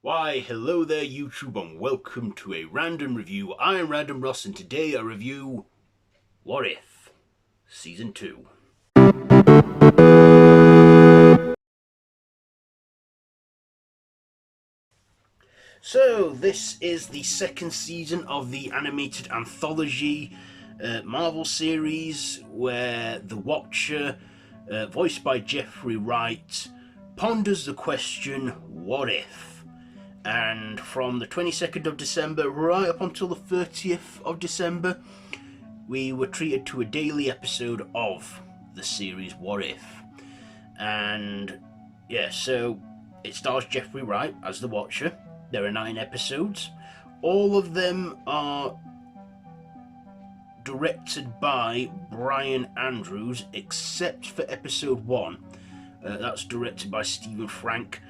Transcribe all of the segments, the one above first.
Why, hello there YouTube and welcome to a random review. I am Random Ross and today I review What If? Season 2. So, this is the second season of the animated anthology Marvel series where the Watcher, voiced by Jeffery Wright, ponders the question, what if? And from the 22nd of December right up until the 30th of December, we were treated to a daily episode of the series What If. And yeah, so it stars Jeffrey Wright as the Watcher. There are 9 episodes. All of them are directed by Brian Andrews, except for episode 1. That's directed by Stephen Frank.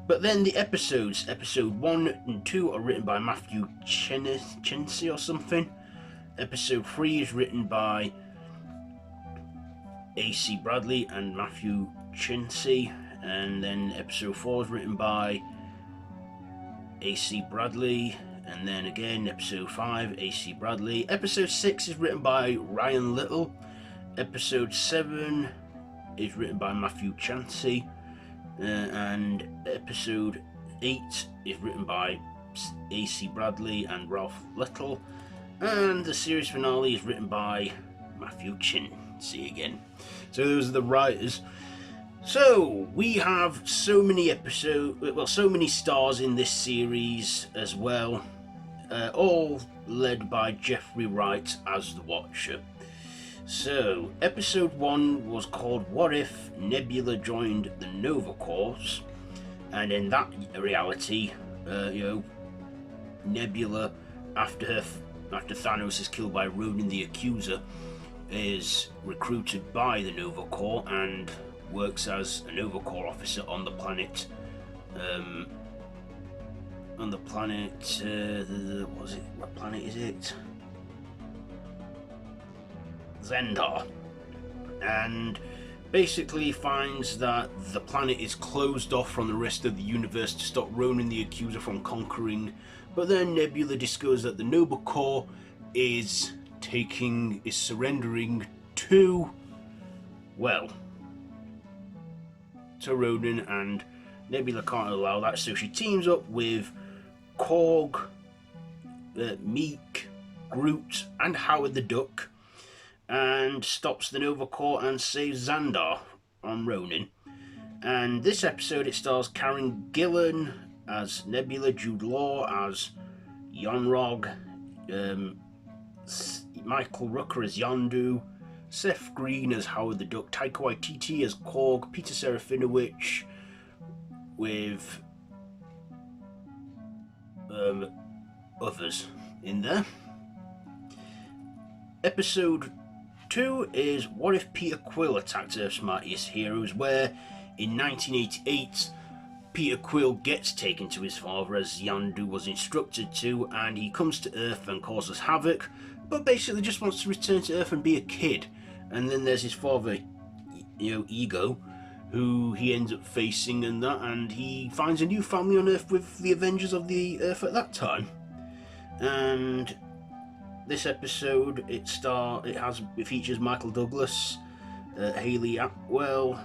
But then the episodes, episode 1 and 2 are written by Matthew Chency or something. Episode 3 is written by A.C. Bradley and Matthew Chency. And then episode 4 is written by A.C. Bradley. And then again, episode 5, A.C. Bradley. Episode 6 is written by Ryan Little. Episode 7 is written by Matthew Chency. And episode 8 is written by A.C. Bradley and Ralph Little. And the series finale is written by Matthew Chency again. So those are the writers. So we have so many so many stars in this series as well, all led by Jeffrey Wright as the Watcher. So episode 1 was called What If Nebula Joined the Nova Corps, and in that reality, Nebula, after Thanos is killed by Ronan the Accuser, is recruited by the Nova Corps and works as a Nova Corps officer on the planet. What planet is it? Zendar. And basically finds that the planet is closed off from the rest of the universe to stop Ronan the Accuser from conquering. But then Nebula discovers that the Nova Corps is surrendering to Ronan, and Nebula can't allow that, so she teams up with Korg, Meek, Groot, and Howard the Duck, and stops the Nova Corps and saves Xandar on Ronan. And this episode it stars Karen Gillan as Nebula, Jude Law as Yonrog, Michael Rooker as Yondu, Seth Green as Howard the Duck, Taika Waititi as Korg, Peter Serafinowicz with others in there. Episode 2 is What If Peter Quill Attacked Earth's Mightiest Heroes, where in 1988 Peter Quill gets taken to his father as Yondu was instructed to, and he comes to Earth and causes havoc, but basically just wants to return to Earth and be a kid. And then there's his father, Ego, who he ends up facing and he finds a new family on Earth with the Avengers of the Earth at that time. And this episode, it features Michael Douglas, Haley Atwell,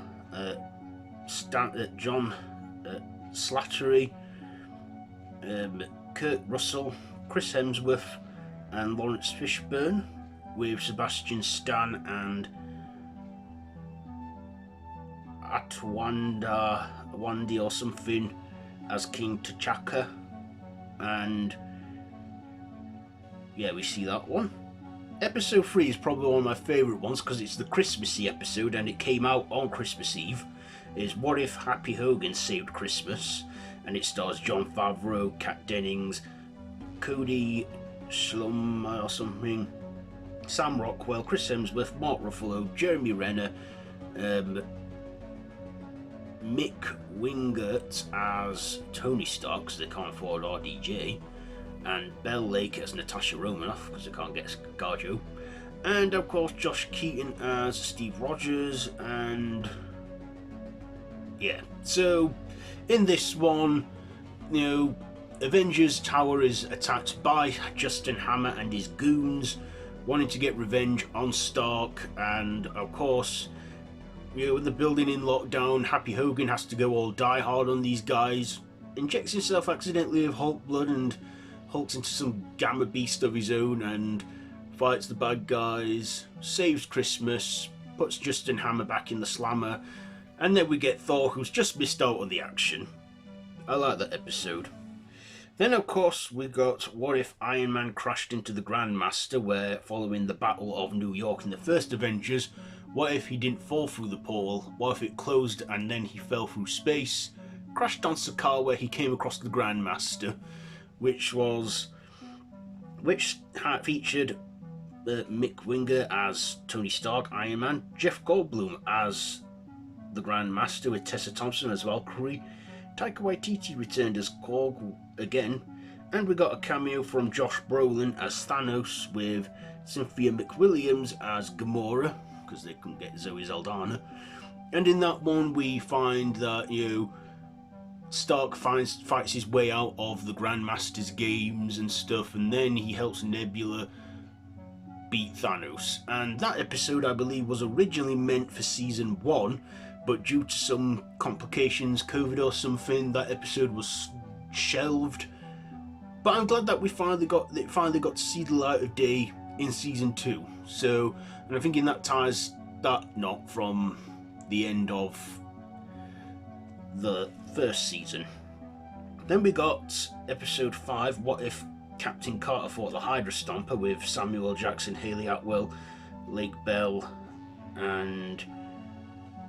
John Slattery, Kurt Russell, Chris Hemsworth, and Lawrence Fishburne, with Sebastian Stan and Wandi or something as King T'Chaka. And yeah, we see that one. Episode 3 is probably one of my favourite ones because it's the Christmassy episode and it came out on Christmas Eve. Is What If Happy Hogan Saved Christmas, and it stars Jon Favreau, Kat Dennings, Cody Slum or something, Sam Rockwell, Chris Hemsworth, Mark Ruffalo, Jeremy Renner, Mick Wingert as Tony Stark because they can't afford RDJ, and Belle Lake as Natasha Romanoff because they can't get ScarJo, and of course Josh Keaton as Steve Rogers. And yeah, so in this one Avengers Tower is attacked by Justin Hammer and his goons, wanting to get revenge on Stark, and of course, with the building in lockdown, Happy Hogan has to go all die hard on these guys, injects himself accidentally with Hulk blood and hulks into some gamma beast of his own and fights the bad guys, saves Christmas, puts Justin Hammer back in the slammer, and then we get Thor, who's just missed out on the action. I like that episode. Then of course we got what if Iron Man crashed into the Grandmaster, where following the Battle of New York in the first Avengers, what if he didn't fall through the portal, what if it closed and then he fell through space, crashed on Sakaar where he came across the Grandmaster, which featured Mick Winger as Tony Stark, Iron Man, Jeff Goldblum as the Grandmaster with Tessa Thompson as Valkyrie, Taika Waititi returned as Korg again, and we got a cameo from Josh Brolin as Thanos with Cynthia McWilliams as Gamora, because they couldn't get Zoe Saldana. And in that one we find that, Stark fights his way out of the Grandmaster's games and stuff, and then he helps Nebula beat Thanos. And that episode, I believe, was originally meant for season 1, but due to some complications, COVID or something, that episode was shelved. But I'm glad that it finally got to see the light of day in season 2. So, and I'm thinking that ties that knot from the end of the first season. Then we got episode 5, What If Captain Carter Fought the Hydra Stomper, with Samuel L. Jackson, Haley Atwell, Lake Bell, and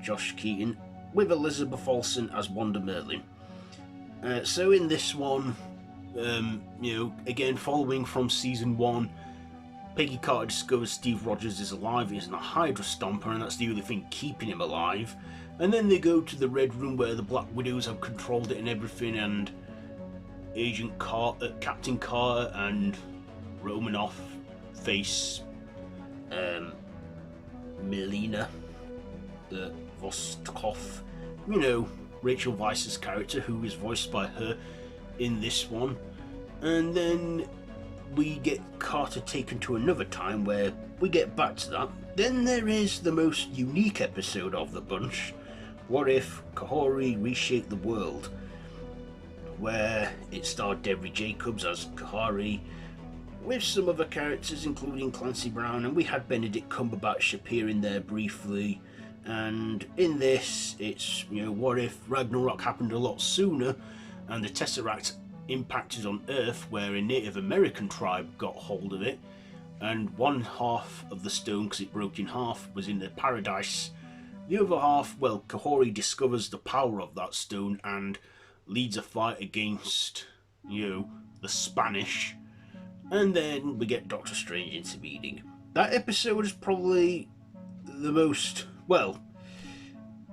Josh Keaton, with Elizabeth Olsen as Wanda Merlin. So in this one, again following from season 1, Peggy Carter discovers Steve Rogers is alive, he isn't a Hydra Stomper, and that's the only thing keeping him alive. And then they go to the Red Room where the Black Widows have controlled it and everything, and Captain Carter and Romanoff face Melina Vostokov, Rachel Weisz's character, who is voiced by her in this one. And then we get Carter taken to another time where we get back to that. Then there is the most unique episode of the bunch, What If Kahori Reshaped the World, where it starred Debbie Jacobs as Kahari, with some other characters including Clancy Brown, and we had Benedict Cumberbatch appearing there briefly. And in this, it's, what if Ragnarok happened a lot sooner and the Tesseract impacted on Earth, where a Native American tribe got hold of it, and one half of the stone, because it broke in half, was in the paradise. The other half, Kahori discovers the power of that stone and leads a fight against, the Spanish. And then we get Doctor Strange intervening. That episode is probably the most,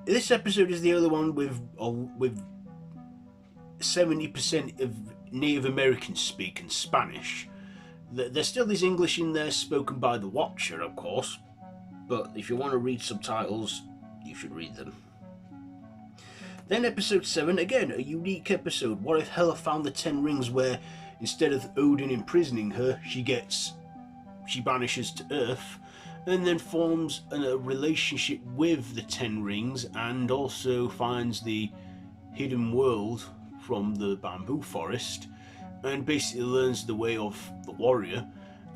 this episode is the other one with 70% of Native Americans speaking Spanish. There still is English in there spoken by the Watcher, of course, but if you want to read subtitles, you should read them. Then episode 7, again, a unique episode. What if Hela found the 10 rings, where instead of Odin imprisoning her, she banishes to Earth, and then forms a relationship with the 10 rings, and also finds the hidden world from the bamboo forest, and basically learns the way of the warrior,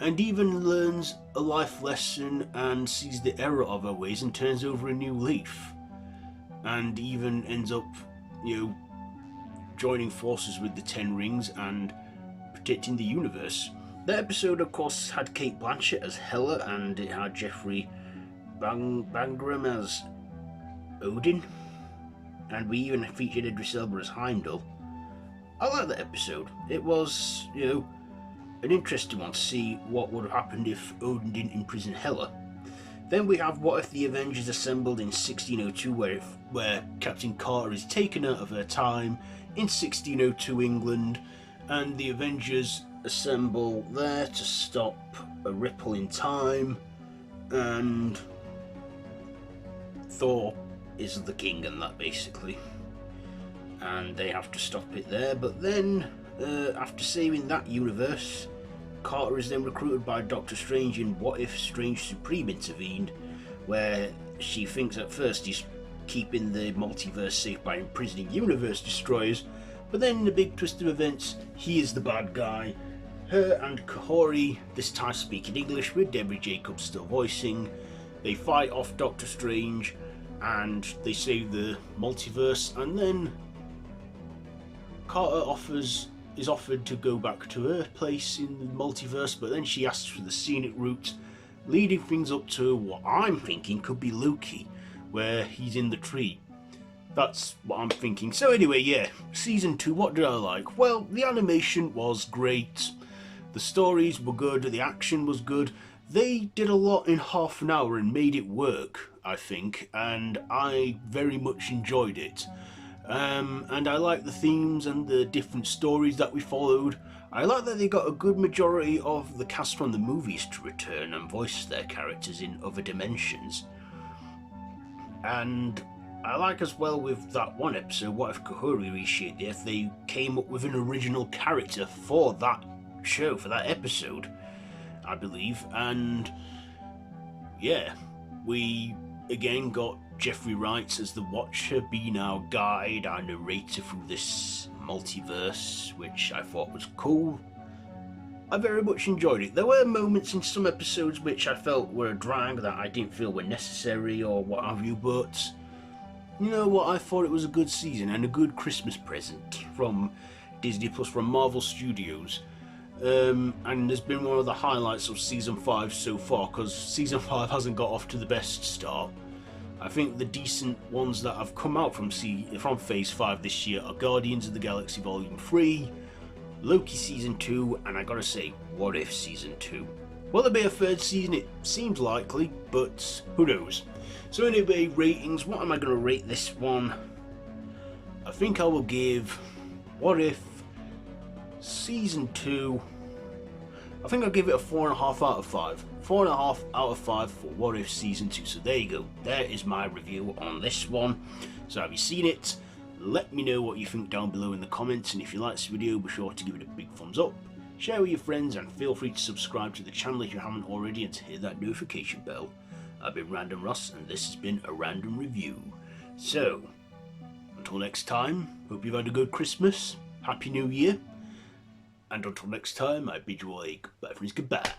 and even learns a life lesson and sees the error of her ways and turns over a new leaf, and even ends up, joining forces with the 10 rings and protecting the universe. That episode, of course, had Cate Blanchett as Hela, and it had Jeffrey Bangram as Odin, and we even featured Idris Elba as Heimdall. I like that episode. It was, an interesting one to see what would have happened if Odin didn't imprison Hela. Then we have What If the Avengers Assembled in 1602, where Captain Carter is taken out of her time in 1602 England, and the Avengers assemble there to stop a ripple in time, and Thor is the king and that, basically. and they have to stop it there. But then, after saving that universe, Carter is then recruited by Doctor Strange in What If Strange Supreme intervened, where she thinks at first he's keeping the multiverse safe by imprisoning universe destroyers, but then in the big twist of events, he is the bad guy. Her and Kahori, this time speaking English with Deborah Jacobs still voicing, they fight off Doctor Strange and they save the multiverse, and then Carter is offered to go back to her place in the multiverse, but then she asks for the scenic route, leading things up to what I'm thinking could be Loki, where he's in the tree. That's what I'm thinking. So anyway, yeah, season 2, what did I like? Well, the animation was great, the stories were good, the action was good. They did a lot in half an hour and made it work, I think, and I very much enjoyed it. And I like the themes and the different stories that we followed. I like that they got a good majority of the cast from the movies to return and voice their characters in other dimensions. And I like as well with that one episode, What If Kahori Reshaped the Earth, they came up with an original character for that show, for that episode, I believe. And yeah, we again got Jeffery Wright as the Watcher, being our guide, our narrator through this multiverse, which I thought was cool. I very much enjoyed it. There were moments in some episodes which I felt were a drag, that I didn't feel were necessary or what have you, but you know what, I thought it was a good season and a good Christmas present from Disney Plus, from Marvel Studios. And there's been one of the highlights of season 5 so far, because season 5 hasn't got off to the best start. I think the decent ones that have come out from phase 5 this year are Guardians of the Galaxy Volume 3, Loki Season 2, and I gotta say, What If Season 2. Will there be a third season? It seems likely, but who knows. So anyway, ratings, what am I gonna rate this one? I think I will give What If Season 2, I think I'll give it a 4.5 out of 5. 4.5 out of 5 for What If Season 2. So there you go. There is my review on this one. So have you seen it? Let me know what you think down below in the comments. And if you like this video, be sure to give it a big thumbs up. Share with your friends and feel free to subscribe to the channel if you haven't already and to hit that notification bell. I've been Random Ross and this has been a random review. So, until next time, hope you've had a good Christmas. Happy New Year. And until next time, I bid you all a goodbye, friends, goodbye.